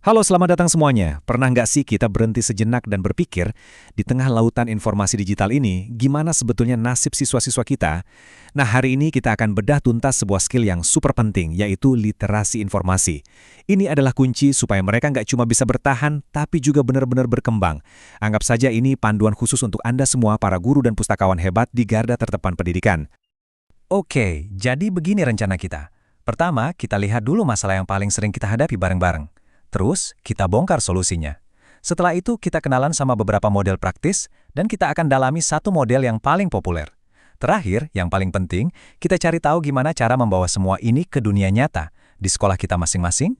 Halo, selamat datang semuanya. Pernah nggak sih kita berhenti sejenak dan berpikir, di tengah lautan informasi digital ini, gimana sebetulnya nasib siswa-siswa kita? Nah, hari ini kita akan bedah tuntas sebuah skill yang super penting, yaitu literasi informasi. Ini adalah kunci supaya mereka nggak cuma bisa bertahan, tapi juga benar-benar berkembang. Anggap saja ini panduan khusus untuk Anda semua para guru dan pustakawan hebat di garda terdepan pendidikan. Oke, jadi begini rencana kita. Pertama, kita lihat dulu masalah yang paling sering kita hadapi bareng-bareng. Terus, kita bongkar solusinya. Setelah itu, kita kenalan sama beberapa model praktis, dan kita akan dalami satu model yang paling populer. Terakhir, yang paling penting, kita cari tahu gimana cara membawa semua ini ke dunia nyata, di sekolah kita masing-masing.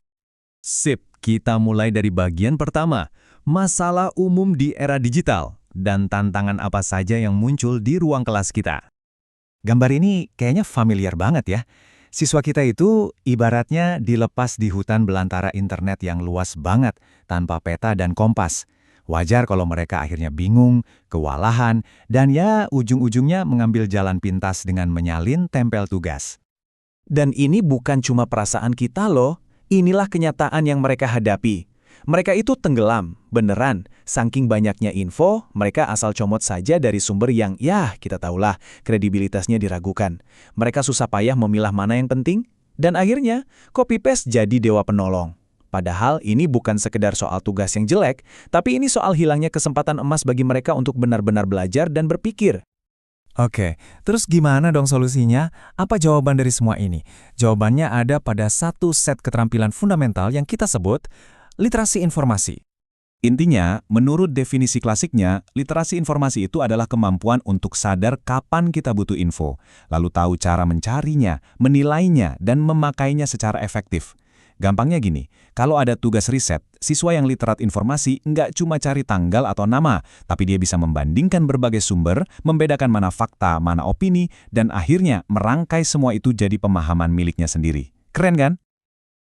Sip, kita mulai dari bagian pertama, masalah umum di era digital, dan tantangan apa saja yang muncul di ruang kelas kita. Gambar ini kayaknya familiar banget ya. Siswa kita itu ibaratnya dilepas di hutan belantara internet yang luas banget, tanpa peta dan kompas. Wajar kalau mereka akhirnya bingung, kewalahan, dan ya ujung-ujungnya mengambil jalan pintas dengan menyalin tempel tugas. Dan ini bukan cuma perasaan kita loh, inilah kenyataan yang mereka hadapi. Mereka itu tenggelam, beneran. Saking banyaknya info, mereka asal comot saja dari sumber yang, ya kita tahulah, kredibilitasnya diragukan. Mereka susah payah memilah mana yang penting, dan akhirnya copy-paste jadi dewa penolong. Padahal ini bukan sekedar soal tugas yang jelek, tapi ini soal hilangnya kesempatan emas bagi mereka untuk benar-benar belajar dan berpikir. Oke, terus gimana dong solusinya? Apa jawaban dari semua ini? Jawabannya ada pada satu set keterampilan fundamental yang kita sebut literasi informasi. Intinya, menurut definisi klasiknya, literasi informasi itu adalah kemampuan untuk sadar kapan kita butuh info, lalu tahu cara mencarinya, menilainya, dan memakainya secara efektif. Gampangnya gini, kalau ada tugas riset, siswa yang literat informasi nggak cuma cari tanggal atau nama, tapi dia bisa membandingkan berbagai sumber, membedakan mana fakta, mana opini, dan akhirnya merangkai semua itu jadi pemahaman miliknya sendiri. Keren kan?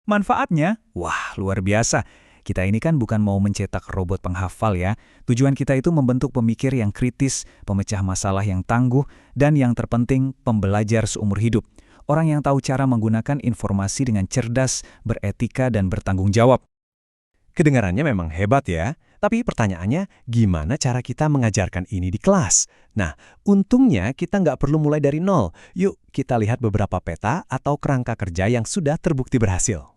Manfaatnya? Wah, luar biasa. Kita ini kan bukan mau mencetak robot penghafal ya. Tujuan kita itu membentuk pemikir yang kritis, pemecah masalah yang tangguh, dan yang terpenting, pembelajar seumur hidup. Orang yang tahu cara menggunakan informasi dengan cerdas, beretika, dan bertanggung jawab. Kedengarannya memang hebat ya, tapi pertanyaannya, gimana cara kita mengajarkan ini di kelas? Nah, untungnya kita nggak perlu mulai dari nol. Yuk, kita lihat beberapa peta atau kerangka kerja yang sudah terbukti berhasil.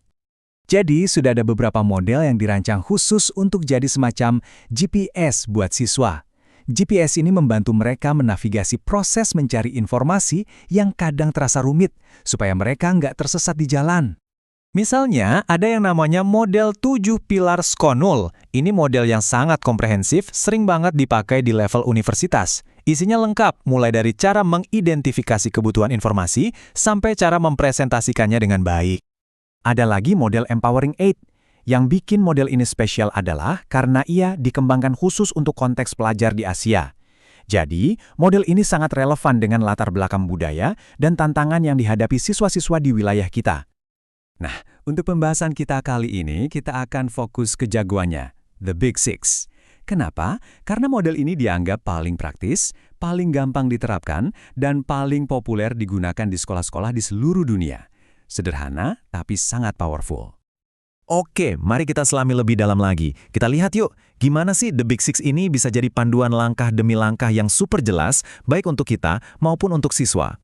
Jadi, sudah ada beberapa model yang dirancang khusus untuk jadi semacam GPS buat siswa. GPS ini membantu mereka menavigasi proses mencari informasi yang kadang terasa rumit, supaya mereka nggak tersesat di jalan. Misalnya, ada yang namanya model 7 pilar SKONUL. Ini model yang sangat komprehensif, sering banget dipakai di level universitas. Isinya lengkap, mulai dari cara mengidentifikasi kebutuhan informasi, sampai cara mempresentasikannya dengan baik. Ada lagi model Empowering 8. Yang bikin model ini spesial adalah karena ia dikembangkan khusus untuk konteks pelajar di Asia. Jadi, model ini sangat relevan dengan latar belakang budaya dan tantangan yang dihadapi siswa-siswa di wilayah kita. Nah, untuk pembahasan kita kali ini, kita akan fokus ke jagoannya, The Big Six. Kenapa? Karena model ini dianggap paling praktis, paling gampang diterapkan, dan paling populer digunakan di sekolah-sekolah di seluruh dunia. Sederhana, tapi sangat powerful. Oke, mari kita selami lebih dalam lagi. Kita lihat yuk, gimana sih The Big Six ini bisa jadi panduan langkah demi langkah yang super jelas, baik untuk kita maupun untuk siswa.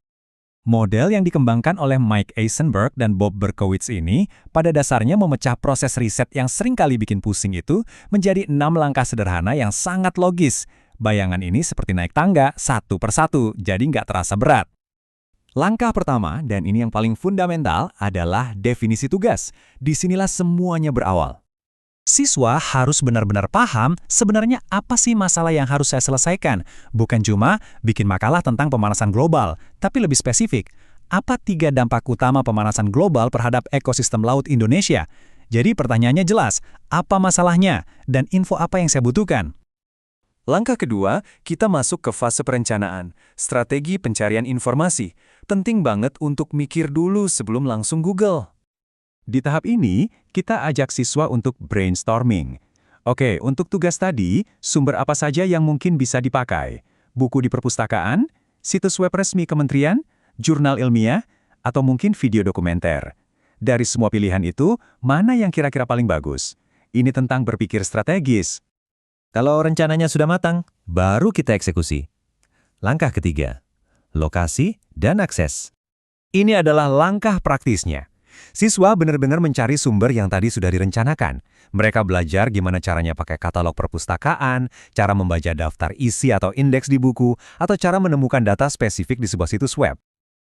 Model yang dikembangkan oleh Mike Eisenberg dan Bob Berkowitz ini pada dasarnya memecah proses riset yang seringkali bikin pusing itu menjadi 6 langkah sederhana yang sangat logis. Bayangan ini seperti naik tangga satu persatu, jadi nggak terasa berat. Langkah pertama, dan ini yang paling fundamental, adalah definisi tugas. Disinilah semuanya berawal. Siswa harus benar-benar paham sebenarnya apa sih masalah yang harus saya selesaikan. Bukan cuma bikin makalah tentang pemanasan global, tapi lebih spesifik. Apa 3 dampak utama pemanasan global terhadap ekosistem laut Indonesia? Jadi pertanyaannya jelas, apa masalahnya dan info apa yang saya butuhkan? Langkah kedua, kita masuk ke fase perencanaan, strategi pencarian informasi. Penting banget untuk mikir dulu sebelum langsung Google. Di tahap ini, kita ajak siswa untuk brainstorming. Oke, untuk tugas tadi, sumber apa saja yang mungkin bisa dipakai? Buku di perpustakaan, situs web resmi kementerian, jurnal ilmiah, atau mungkin video dokumenter. Dari semua pilihan itu, mana yang kira-kira paling bagus? Ini tentang berpikir strategis. Kalau rencananya sudah matang, baru kita eksekusi. Langkah ketiga, lokasi dan akses. Ini adalah langkah praktisnya. Siswa benar-benar mencari sumber yang tadi sudah direncanakan. Mereka belajar gimana caranya pakai katalog perpustakaan, cara membaca daftar isi atau indeks di buku, atau cara menemukan data spesifik di sebuah situs web.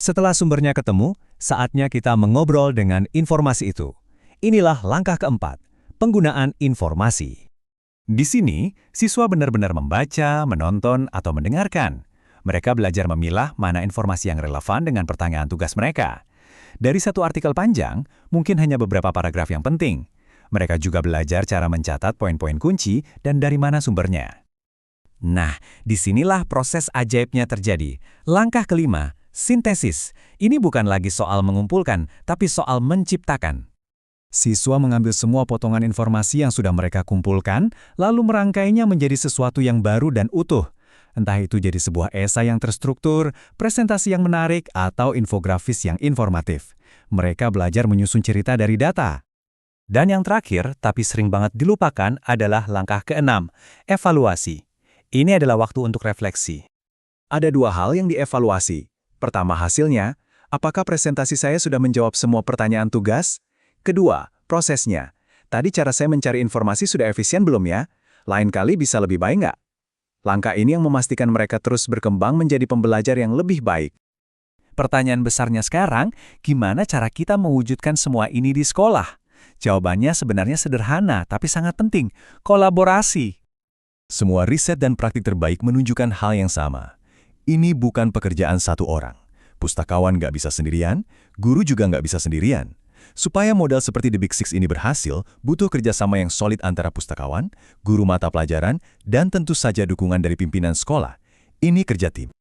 Setelah sumbernya ketemu, saatnya kita mengobrol dengan informasi itu. Inilah langkah keempat, penggunaan informasi. Di sini, siswa benar-benar membaca, menonton, atau mendengarkan. Mereka belajar memilah mana informasi yang relevan dengan pertanyaan tugas mereka. Dari satu artikel panjang, mungkin hanya beberapa paragraf yang penting. Mereka juga belajar cara mencatat poin-poin kunci dan dari mana sumbernya. Nah, disinilah proses ajaibnya terjadi. Langkah kelima, sintesis. Ini bukan lagi soal mengumpulkan, tapi soal menciptakan. Siswa mengambil semua potongan informasi yang sudah mereka kumpulkan, lalu merangkainya menjadi sesuatu yang baru dan utuh. Entah itu jadi sebuah esai yang terstruktur, presentasi yang menarik, atau infografis yang informatif. Mereka belajar menyusun cerita dari data. Dan yang terakhir, tapi sering banget dilupakan, adalah langkah keenam, evaluasi. Ini adalah waktu untuk refleksi. Ada dua hal yang dievaluasi. Pertama, hasilnya, apakah presentasi saya sudah menjawab semua pertanyaan tugas? Kedua, prosesnya. Tadi cara saya mencari informasi sudah efisien belum ya? Lain kali bisa lebih baik nggak? Langkah ini yang memastikan mereka terus berkembang menjadi pembelajar yang lebih baik. Pertanyaan besarnya sekarang, gimana cara kita mewujudkan semua ini di sekolah? Jawabannya sebenarnya sederhana, tapi sangat penting, kolaborasi. Semua riset dan praktik terbaik menunjukkan hal yang sama. Ini bukan pekerjaan satu orang. Pustakawan nggak bisa sendirian, guru juga nggak bisa sendirian. Supaya model seperti The Big Six ini berhasil, butuh kerjasama yang solid antara pustakawan, guru mata pelajaran, dan tentu saja dukungan dari pimpinan sekolah. Ini kerja tim.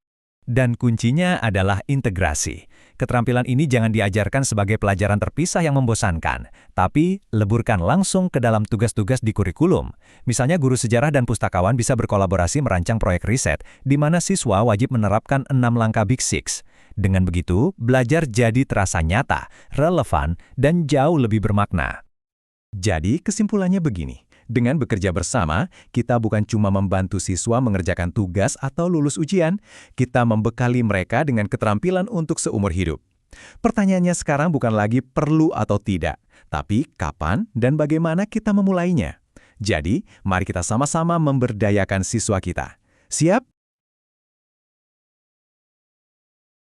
Dan kuncinya adalah integrasi. Keterampilan ini jangan diajarkan sebagai pelajaran terpisah yang membosankan, tapi leburkan langsung ke dalam tugas-tugas di kurikulum. Misalnya guru sejarah dan pustakawan bisa berkolaborasi merancang proyek riset, di mana siswa wajib menerapkan 6 langkah Big Six. Dengan begitu, belajar jadi terasa nyata, relevan, dan jauh lebih bermakna. Jadi, kesimpulannya begini. Dengan bekerja bersama, kita bukan cuma membantu siswa mengerjakan tugas atau lulus ujian, kita membekali mereka dengan keterampilan untuk seumur hidup. Pertanyaannya sekarang bukan lagi perlu atau tidak, tapi kapan dan bagaimana kita memulainya. Jadi, mari kita sama-sama memberdayakan siswa kita. Siap?